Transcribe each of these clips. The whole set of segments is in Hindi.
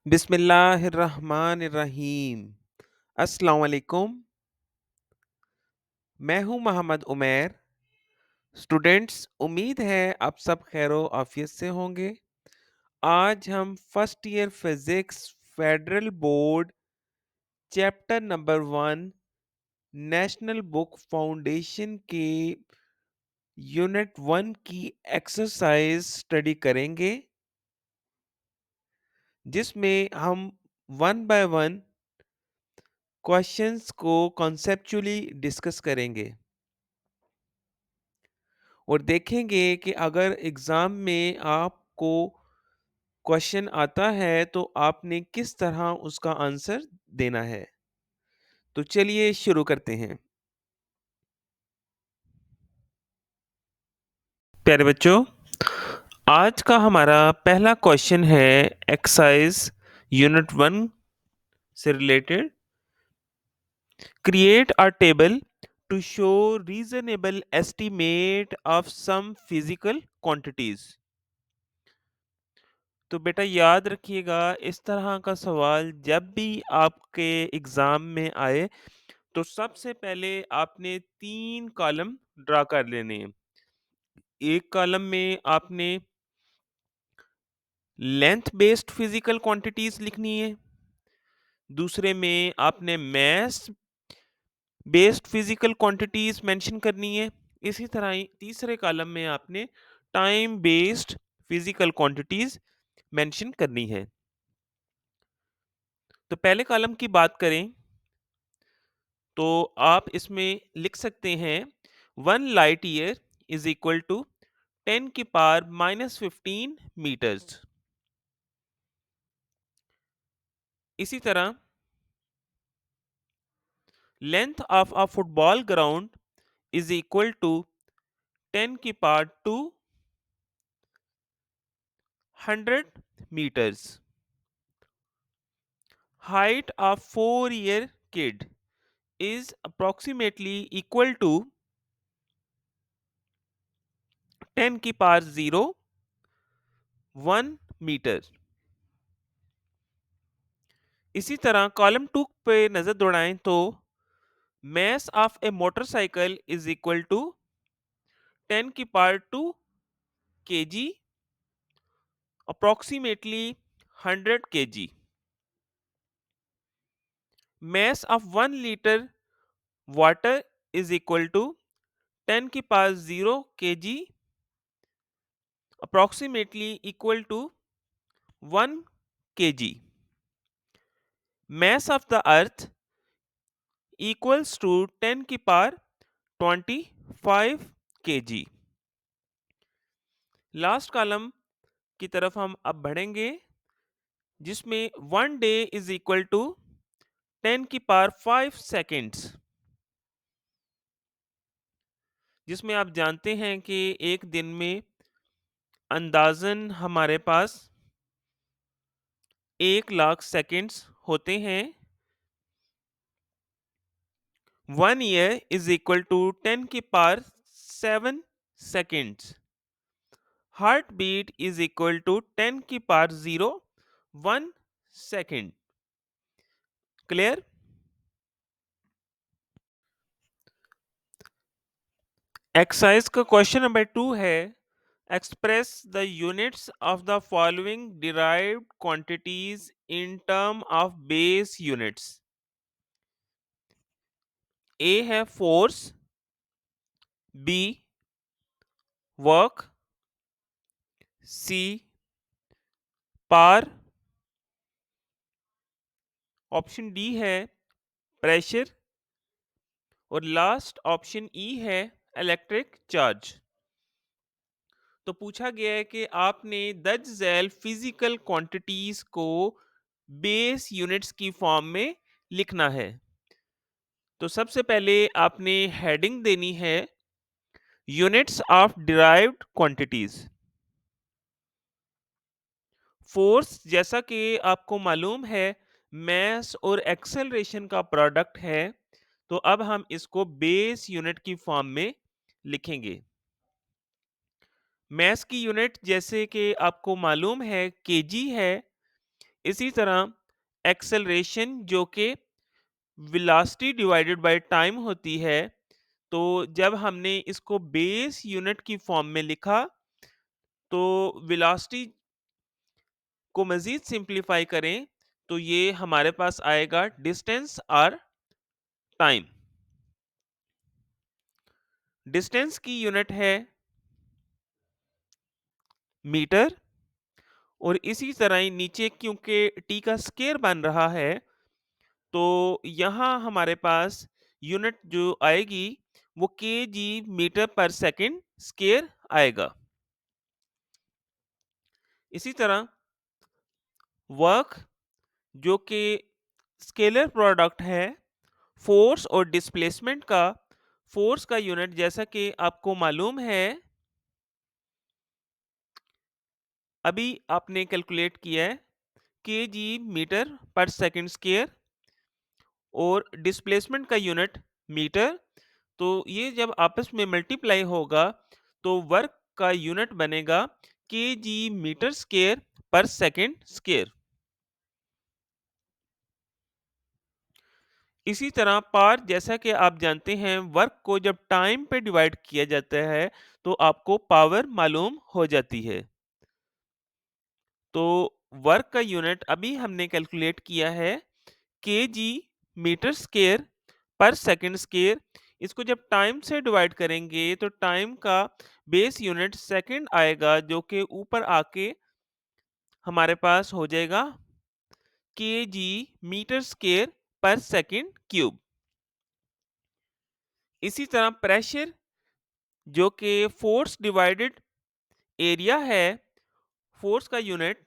बिस्मिल्लाहिर्रहमानिर्रहीम। अस्सलाम वालेकुम। मैं हूं मोहम्मद उमैर। स्टूडेंट्स, उम्मीद है आप सब खैरो आफियत से होंगे। आज हम first year physics federal board chapter number 1 national book foundation के यूनिट 1 की एक्सरसाइज स्टडी करेंगे, जिसमें हम वन बाय वन क्वेश्चंस को कॉन्सेप्चुअली डिस्कस करेंगे और देखेंगे कि अगर एग्ज़ाम में आपको क्वेश्चन आता है तो आपने किस तरह उसका आंसर देना है। तो चलिए शुरू करते हैं। प्यारे बच्चों, आज का हमारा पहला क्वेश्चन है एक्सरसाइज यूनिट 1 से related. Create a table to show reasonable estimate of some physical quantities. तो बेटा याद रखिएगा, इस तरह का सवाल जब भी आपके एग्जाम में आए तो सबसे पहले आपने 3 कॉलम ड्रा कर लेने हैं। एक कॉलम में आपने लेंथ बेस्ड फिजिकल क्वांटिटीज लिखनी है, दूसरे में आपने mass based physical quantities mention करनी है, इसी तरह ही तीसरे कॉलम में आपने time based physical quantities mention करनी है। तो पहले कॉलम की बात करें तो आप इसमें लिख सकते हैं 1 light year is equal to 10⁻⁻15 metres. इसी तरह length of a football ground is equal to 10⁻2 100 metres. Height of 4 year kid is approximately equal to 10 की पावर 0 1 मीटर। इसी तरह कॉलम 2 पे नजर दौड़ाएं तो mass of a motorcycle is equal to 10 की power 2 kg, approximately 100 kg। mass of 1 liter water is equal to 10 की power 0 kg, approximately equal to 1 kg। mass of the earth equals to 10 की पावर 25 kg। लास्ट कॉलम की तरफ हम अब बढ़ेंगे, जिसमें 1 डे इज इक्वल टू 10 की पावर 5 सेकेंड्स, जिसमें आप जानते हैं कि एक दिन में अंदाजन हमारे पास 1 लाख सेकेंड्स होते हैं। 1 ईयर इज इक्वल टू 10 की power 7 seconds. Heart beat is equal to 10 की पावर 0 1 सेकेंड। क्लियर? एक्सरसाइज का क्वेश्चन नंबर 2 है, express the units of the following derived quantities in term of base units. A है force, B work, C power, option D है प्रेशर और लास्ट ऑप्शन ई है इलेक्ट्रिक चार्ज। तो पूछा गया है कि आपने दर्ज झैल फिजिकल क्वांटिटीज को बेस यूनिट्स की फॉर्म में लिखना है। तो सबसे पहले आपने हेडिंग देनी है units of derived quantities. Force जैसा कि आपको मालूम है मैस और एक्सेलरेशन का प्रोडक्ट है, तो अब हम इसको बेस यूनिट की फॉर्म में लिखेंगे। मैस की यूनिट जैसे कि आपको मालूम है केजी है, इसी तरह एक्सेलरेशन जो कि वेलोसिटी डिवाइडेड बाय टाइम होती है, तो जब हमने इसको बेस यूनिट की फॉर्म में लिखा, तो वेलोसिटी को मज़ीद सिंप्लीफाई करें, तो ये हमारे पास आएगा डिस्टेंस और टाइम। डिस्टेंस की यूनिट है मीटर, और इसी तरह ही नीचे क्योंकि टी का स्क्वायर बन रहा है, तो यहाँ हमारे पास यूनिट जो आएगी वो केजी मीटर पर सेकंड स्क्वायर आएगा। इसी तरह वर्क जो कि स्केलर प्रोडक्ट है फोर्स और डिस्प्लेसमेंट का, फोर्स का यूनिट जैसा कि आपको मालूम है, अभी आपने कैलकुलेट किया है, केजी मीटर पर सेकंड स्क्वायर, और डिस्प्लेसमेंट का यूनिट मीटर। तो ये जब आपस में मल्टीप्लाई होगा तो वर्क का यूनिट बनेगा केजी मीटर स्क्वायर पर सेकंड स्क्वायर। इसी तरह पार, जैसा कि आप जानते हैं, वर्क को जब टाइम पे डिवाइड किया जाता है तो आपको पावर मालूम हो जाती है। तो वर्क का यूनिट अभी हमने कैलकुलेट किया है केजी मीटर स्क्वायर पर सेकंड स्क्वायर। इसको जब टाइम से डिवाइड करेंगे तो टाइम का बेस यूनिट सेकंड आएगा, जो कि ऊपर आके हमारे पास हो जाएगा केजी मीटर स्क्वायर पर सेकंड क्यूब। इसी तरह प्रेशर जो कि फोर्स डिवाइडेड एरिया है, फोर्स का यूनिट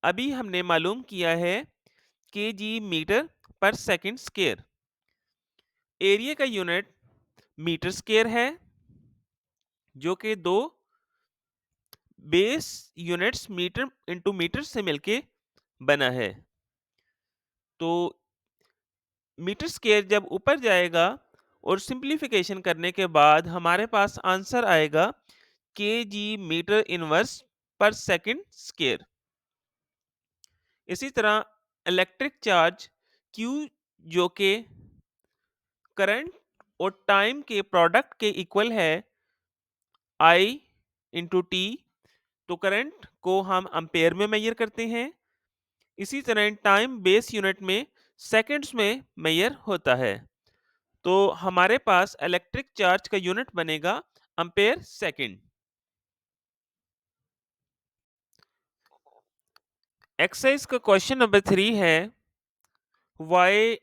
अभी हमने मालूम किया है केजी मीटर पर सेकंड स्क्वायर। एरिया का यूनिट मीटर स्क्वायर है, जो कि दो base units metre into metre से मिलके बना है। तो मीटर स्क्वायर जब ऊपर जाएगा और सिंप्लीफिकेशन करने के बाद हमारे पास आंसर आएगा केजी मीटर इनवर्स पर सेकंड स्क्वायर। इसी तरह इलेक्ट्रिक चार्ज क्यू जो कि करंट और टाइम के प्रोडक्ट के इक्वल है आई इंटू टी। तो करंट को हम एम्पेयर में मेजर करते हैं, इसी तरह टाइम बेस यूनिट में सेकंड्स में मेजर होता है। तो हमारे पास इलेक्ट्रिक चार्ज का यूनिट बनेगा एम्पेयर सेकंड। एक्सरसाइज का क्वेश्चन नंबर 3 है, why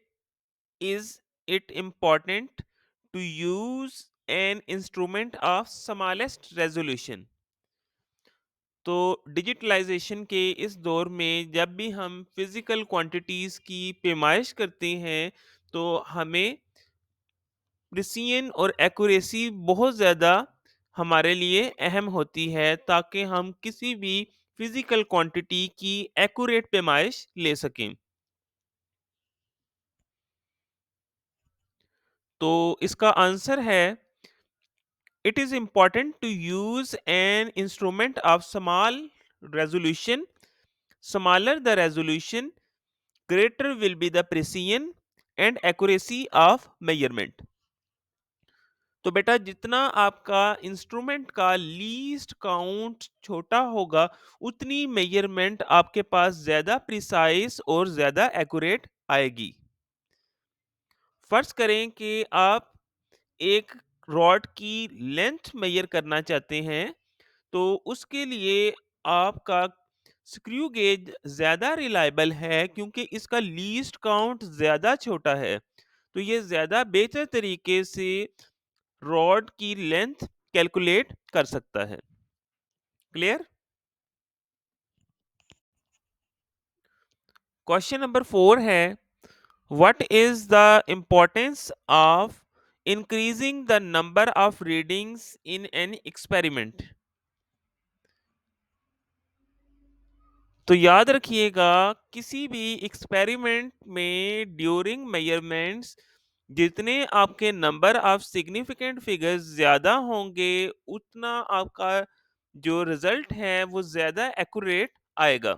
is it important to use an instrument of smallest resolution. तो डिजिटलाइजेशन के इस दौर में जब भी हम फिजिकल क्वांटिटीज की पैमाइश करते हैं, तो हमें प्रिसिजन और एक्यूरेसी बहुत ज़्यादा हमारे लिए अहम होती है, ताकि हम किसी भी फिजिकल क्वांटिटी की एक्यूरेट पैमाइश ले सकें। तो इसका आंसर है, it is important to use an instrument of small resolution, smaller the resolution greater will be the precision and accuracy of measurement। तो बेटा जितना आपका इंस्ट्रूमेंट का लीस्ट काउंट छोटा होगा, उतनी मेजरमेंट आपके पास ज्यादा प्रिसाइज और ज्यादा एक्यूरेट आएगी। फर्ज करें कि आप एक रॉड की लेंथ मेजर करना चाहते हैं, तो उसके लिए आपका स्क्रू गेज ज्यादा रिलायबल है, क्योंकि इसका लीस्ट काउंट ज्यादा छोटा है। तो ये ज्यादा बेहतर तरीके से रॉड की लेंथ कैलकुलेट कर सकता है। क्लियर? क्वेश्चन नंबर 4 है, what is the importance of increasing the number of readings in an experiment. तो याद रखिएगा, किसी भी एक्सपेरिमेंट में ड्यूरिंग मेजरमेंट्स जितने आपके नंबर ऑफ सिग्निफिकेंट फिगर्स ज्यादा होंगे, उतना आपका जो रिजल्ट है वो ज्यादा एक्यूरेट आएगा।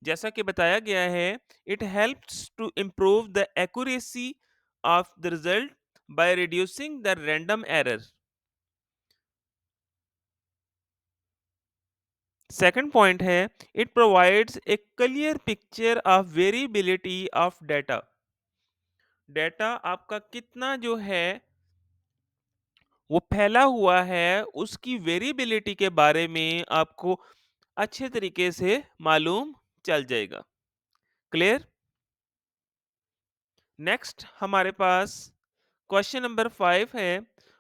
जैसा कि बताया गया है, it helps to improve the accuracy of the result by reducing the random error. Second point है, it provides a clear picture of variability of data. Data आपका कितना जो है वो फैला हुआ है, उसकी वेरिएबिलिटी के बारे में आपको अच्छे तरीके से मालूम चल जाएगा। क्लियर? नेक्स्ट हमारे पास क्वेश्चन नंबर 5 है,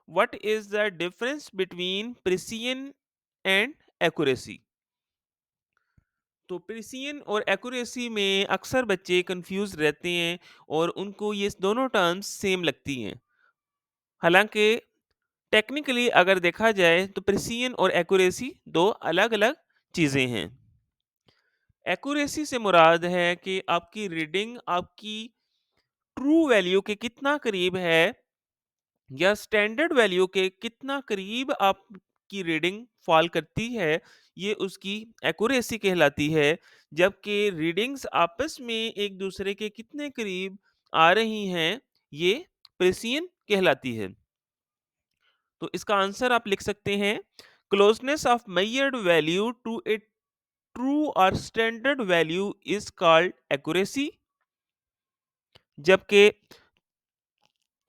what is the difference between precision and accuracy. तो प्रिसिजन और एक्यूरेसी में अक्सर बच्चे कंफ्यूज रहते हैं और उनको ये दोनों टर्म्स सेम लगती हैं। हालांकि टेक्निकली अगर देखा जाए तो प्रिसिजन और एक्यूरेसी दो अलग-अलग चीजें हैं। एक्यूरेसी से मुराद है कि आपकी रीडिंग आपकी ट्रू वैल्यू के कितना करीब है या स्टैंडर्ड वैल्यू के कितना करीब आपकी रीडिंग फॉल करती है, ये उसकी एक्यूरेसी कहलाती है। जबकि रीडिंग्स आपस में एक दूसरे के कितने करीब आ रही हैं, ये प्रिसिजन कहलाती है। तो इसका आंसर आप लिख सकते हैं, closeness of measured value to a true और standard value is called accuracy, जबकि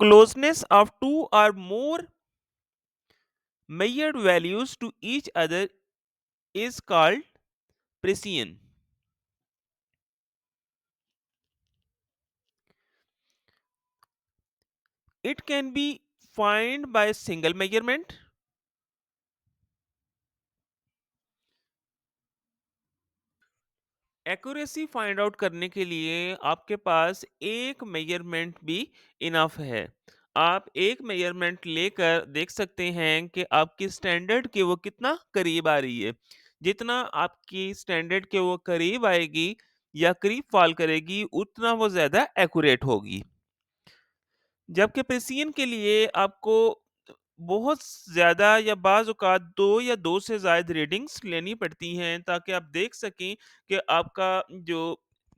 closeness of two or more measured values to each other is called precision. It can be found by single measurement. Accuracy find out करने के लिए आपके पास एक मेजरमेंट भी इनफ है। आप एक मेजरमेंट लेकर देख सकते हैं कि आपकी स्टैंडर्ड के वो कितना करीब आ रही है। जितना आपकी स्टैंडर्ड के वो करीब आएगी या करीब फॉल करेगी, उतना वो ज्यादा एक्यूरेट होगी। जबकि प्रिसिजन के लिए आपको बहुत ज़्यादा या बाज़ औक़ात 2 या 2 से ज़ायद रीडिंग्स लेनी पड़ती हैं ताकि आप देख सकें कि आपका जो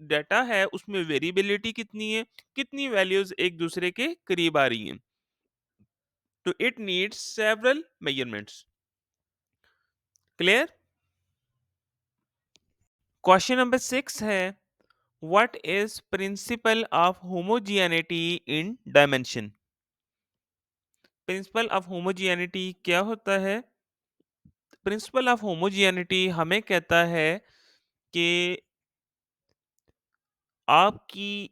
डाटा है उसमें वेरिएबिलिटी कितनी है, कितनी वैल्यूज़ एक दूसरे के करीब आ रही हैं। तो it needs several measurements. Clear? Question number 6 है, what is principle of homogeneity in dimension. Principle of homogeneity क्या होता है? प्रिंसिपल ऑफ होमोजेनिटी हमें कहता है कि आपकी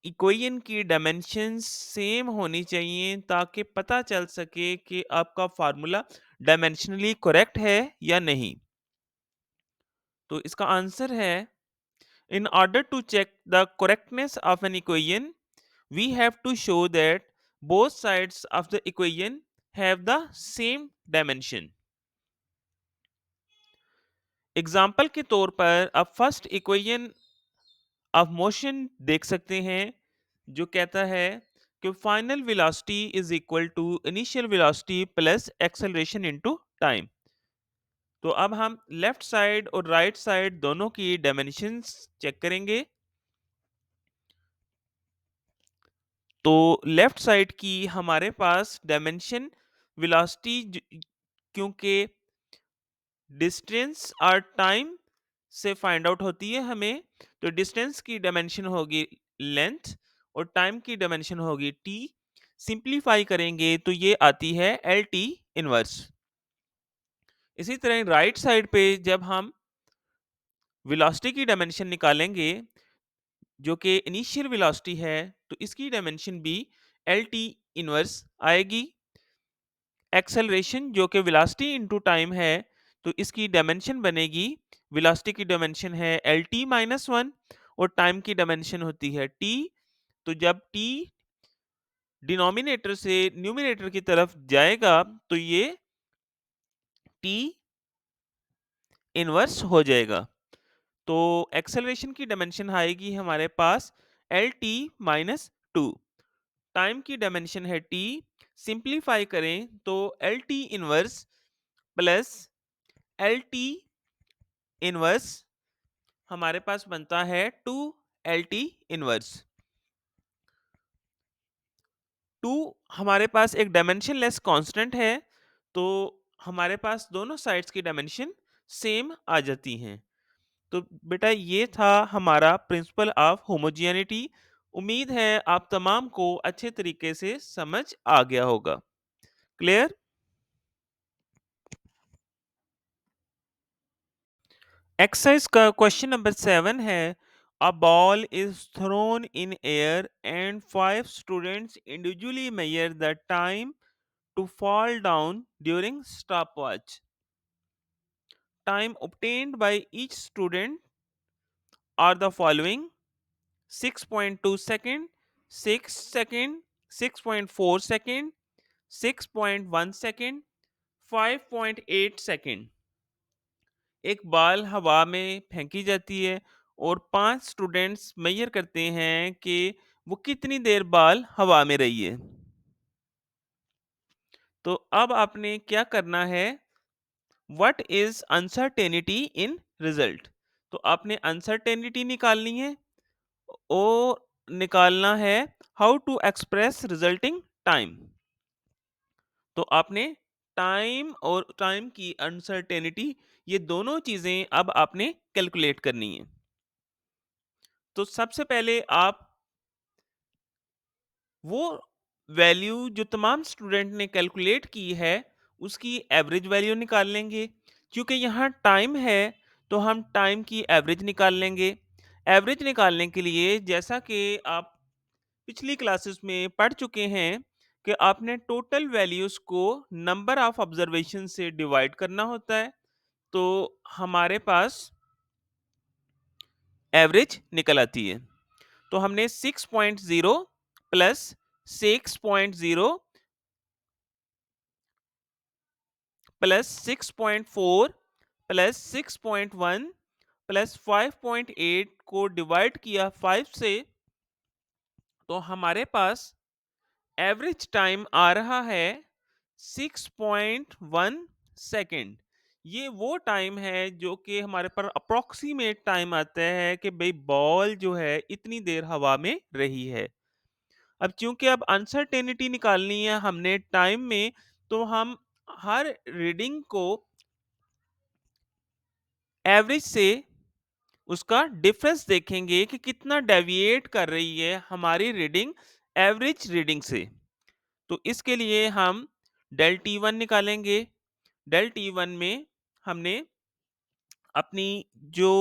इक्वेशन की डायमेंशंस सेम होनी चाहिए ताकि पता चल सके कि आपका फार्मूला डायमेंशनली करेक्ट है या नहीं। तो इसका आंसर है, in order to check the correctness of an equation we have to show that both sides of the equation have the same dimension. Example के तौर पर आप फर्स्ट इक्वेशन ऑफ मोशन देख सकते हैं जो कहता है कि final velocity is equal to initial velocity plus acceleration into time. तो अब हम लेफ्ट साइड और राइट साइड दोनों की डायमेंशंस चेक करेंगे। तो लेफ्ट साइड की हमारे पास डायमेंशन वेलोसिटी, क्योंकि डिस्टेंस और टाइम से फाइंड आउट होती है हमें, तो डिस्टेंस की डायमेंशन होगी लेंथ और टाइम की डायमेंशन होगी टी। सिंपलीफाई करेंगे तो ये आती है एल टी इनवर्स। इसी तरह राइट साइड पे जब हम वेलोसिटी की डायमेंशन निकालेंगे जो कि इनिशियल वेलोसिटी है, तो इसकी डायमेंशन भी एल टी इनवर्स आएगी। एक्सेलरेशन जो कि वेलोसिटी इनटू टाइम है, तो इसकी डायमेंशन बनेगी, वेलोसिटी की डायमेंशन है एल टी माइनस वन और टाइम की डायमेंशन होती है टी। तो जब टी डिनोमिनेटर से न्यूमिनेटर की तरफ जाएगा तो ये टी इनवर्स हो जाएगा। तो एक्सेलरेशन की डायमेंशन आएगी हमारे पास L T minus two. Time की डायमेंशन है टी। सिंप्लीफाई करें तो L T inverse plus L T inverse हमारे पास बनता है 2 LT इनवर्स। 2 हमारे पास एक डायमेंशनलेस कांस्टेंट है, तो हमारे पास दोनों साइड्स की डायमेंशन सेम आ जाती हैं। तो बेटा ये था हमारा प्रिंसिपल ऑफ होमोजेनिटी। उम्मीद है आप तमाम को अच्छे तरीके से समझ आ गया होगा। क्लियर? एक्सरसाइज का क्वेश्चन नंबर 7 है, a ball is thrown in air and 5 students individually measure the time to fall down during stopwatch. Time obtained by each student are the following: 6.2 second, 6 second, 6.4 second, 6.1 second, 5.8 second. एक बाल हवा में फेंकी जाती है और 5 स्टूडेंट्स मेजर करते हैं कि वो कितनी देर बाल हवा में रही है। तो अब आपने क्या करना है, what is uncertainty in result. तो आपने अनसर्टेनिटी निकालनी है और निकालना है how to express resulting time. तो आपने टाइम और टाइम की अनसर्टेनिटी, ये दोनों चीजें अब आपने कैलकुलेट करनी है। तो सबसे पहले आप वो वैल्यू जो तमाम स्टूडेंट ने कैलकुलेट की है उसकी एवरेज वैल्यू निकाल लेंगे। क्योंकि यहाँ टाइम है तो हम टाइम की एवरेज निकाल लेंगे। एवरेज निकालने के लिए जैसा कि आप पिछली क्लासेस में पढ़ चुके हैं कि आपने टोटल वैल्यूज को नंबर ऑफ ऑब्जर्वेशन से डिवाइड करना होता है। तो हमारे पास एवरेज निकल आती है। तो हमने 6.0 प्लस 6.0 प्लस 6.4 प्लस 6.1 प्लस 5.8 को डिवाइड किया 5 से, तो हमारे पास एवरेज टाइम आ रहा है 6.1 सेकेंड। ये वो टाइम है जो कि हमारे पर अप्रोक्सीमेट टाइम आता है कि भाई बॉल जो है इतनी देर हवा में रही है। अब चूंकि अब अनसर्टेनिटी निकालनी है हमने टाइम में, तो हम हर रीडिंग को एवरेज से उसका डिफरेंस देखेंगे कि कितना डेविएट कर रही है हमारी रीडिंग एवरेज रीडिंग से। तो इसके लिए हम डेल टी वन निकालेंगे। डेल टी वन में हमने अपनी जो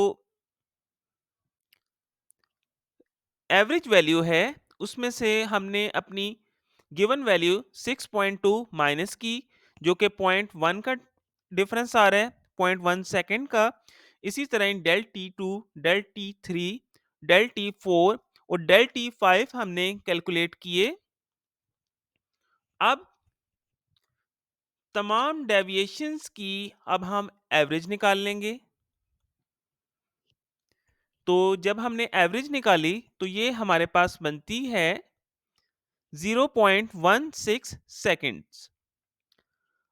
एवरेज वैल्यू है उसमें से हमने अपनी गिवन वैल्यू 6.2 माइनस की, जो कि 0.1 का डिफरेंस आ रहा है, 0.1 सेकेंड का। इसी तरह del T two, del T three, del T four और डेल टी फाइव हमने कैलकुलेट किए। अब तमाम डेविएशंस की अब हम एवरेज निकाल लेंगे। तो जब हमने एवरेज निकाली तो ये हमारे पास बनती है 0.16 सेकेंड्स।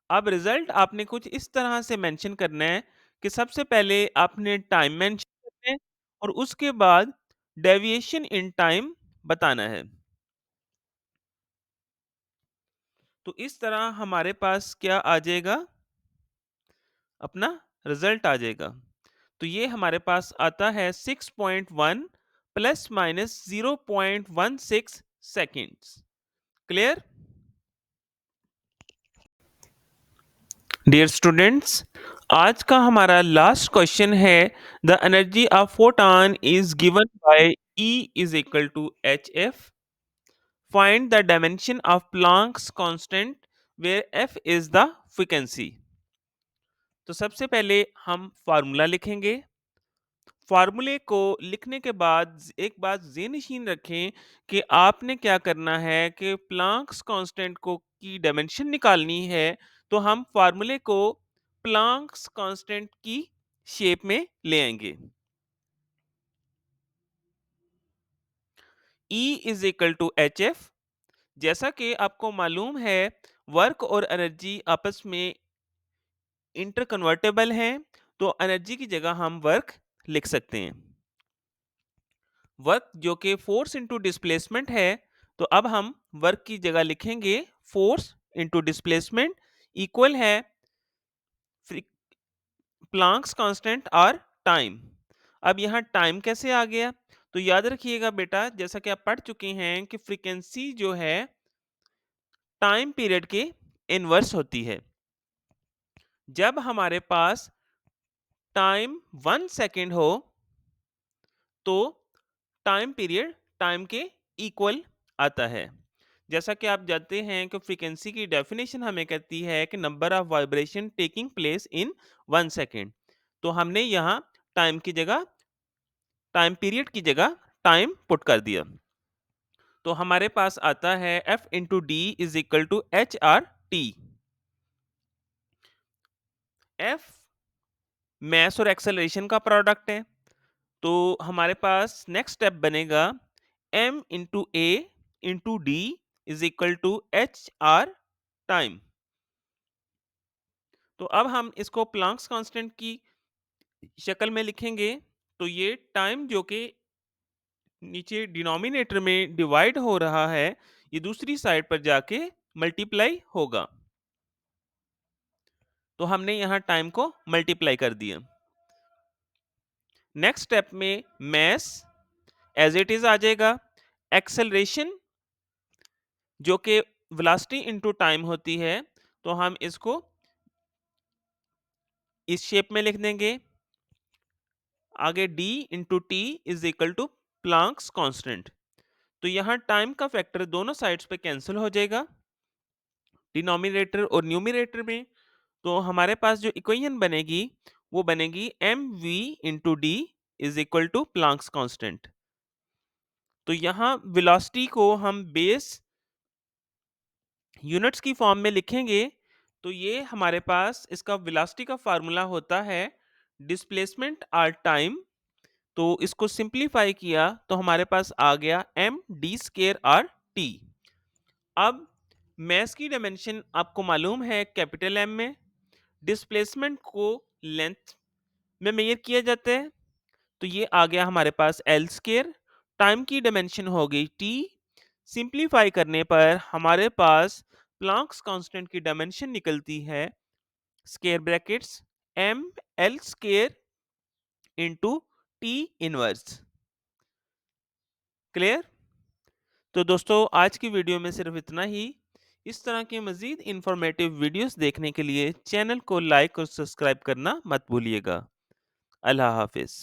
अब रिजल्ट आपने कुछ इस तरह से मेंशन करना है कि सबसे पहले आपने टाइम मेंशन करना है और उसके बाद डेविएशन इन टाइम बताना है। तो इस तरह हमारे पास क्या आ जाएगा, अपना रिजल्ट आ जाएगा। तो ये हमारे पास आता है 6.1 plus minus 0.16 seconds. Clear? Dear students, आज का हमारा लास्ट क्वेश्चन है, the energy of photon is given by E is equal to H F. Find the dimension of Planck's constant where F is the frequency. तो सबसे पहले हम फार्मूला लिखेंगे। फार्मूले को लिखने के बाद एक बात ज़हन-नशीन रखें कि आपने क्या करना है कि प्लैंक्स कांस्टेंट को की डायमेंशन निकालनी है, तो हम फार्मूले को प्लैंक्स कांस्टेंट की शेप में ले आएंगे। E is equal to H F. जैसा कि आपको मालूम है वर्क और एनर्जी आपस में इंटरकन्वर्टेबल हैं, तो एनर्जी की जगह हम वर्क लिख सकते हैं। वर्क जो कि फोर्स इंटू डिस्प्लेसमेंट है, तो अब हम वर्क की जगह लिखेंगे फोर्स इंटू डिस्प्लेसमेंट इक्वल है प्लांक्स कांस्टेंट और टाइम। अब यहाँ टाइम कैसे आ गया? तो याद रखिएगा बेटा, जैसा कि आप पढ़ चुके हैं कि फ्रीक्वेंसी जो है टाइम पीरियड के इनवर्स होती है। जब हमारे पास टाइम 1 सेकेंड हो तो टाइम पीरियड टाइम के इक्वल आता है। जैसा कि आप जानते हैं कि फ्रीक्वेंसी की डेफिनेशन हमें कहती है कि number of vibration taking place in 1 second. तो हमने यहाँ टाइम की जगह टाइम पीरियड की जगह टाइम पुट कर दिया। तो हमारे पास आता है F into D is equal to H R T. F mass और एक्सेलरेशन का प्रोडक्ट है, तो हमारे पास नेक्स्ट स्टेप बनेगा m into A into D is equal to H R time. तो अब हम इसको प्लांक्स कांस्टेंट की शक्ल में लिखेंगे, तो ये टाइम जो कि नीचे डिनोमिनेटर में डिवाइड हो रहा है, ये दूसरी साइड पर जाके मल्टीप्लाई होगा। तो हमने यहाँ टाइम को मल्टीप्लाई कर दिया। नेक्स्ट स्टेप में मैस एज इट इज आ जाएगा। एक्सेलरेशन जो कि वेलोसिटी इनटू टाइम होती है, तो हम इसको इस शेप में लिख देंगे। आगे d into T is equal to Planck's constant. तो यहाँ टाइम का फैक्टर दोनों साइड्स पे कैंसिल हो जाएगा, डिनोमिनेटर और न्यूमिनेटर में। तो हमारे पास जो इक्वेशन बनेगी वो बनेगी M V into D is equal to Planck's constant. तो यहाँ वेलोसिटी को हम बेस यूनिट्स की फॉर्म में लिखेंगे, तो ये हमारे पास इसका वेलोसिटी का फार्मूला होता है डिस्प्लेसमेंट आर टाइम। तो इसको सिंपलीफाई किया तो हमारे पास आ गया M D square R T. अब मैस की डायमेंशन आपको मालूम है कैपिटल एम में, डिस्प्लेसमेंट को लेंथ में मेजर किया जाता है, तो ये आ गया हमारे पास एल स्केयर। टाइम की डायमेंशन हो गई टी। सिंपलीफाई करने पर हमारे पास प्लांक्स कांस्टेंट की डायमेंशन निकलती है square brackets M L square into T inverse. Clear? तो दोस्तों आज की वीडियो में सिर्फ इतना ही। इस तरह के मजीद इंफॉर्मेटिव वीडियोस देखने के लिए चैनल को लाइक और सब्सक्राइब करना मत भूलिएगा। अल्लाह हाफिज।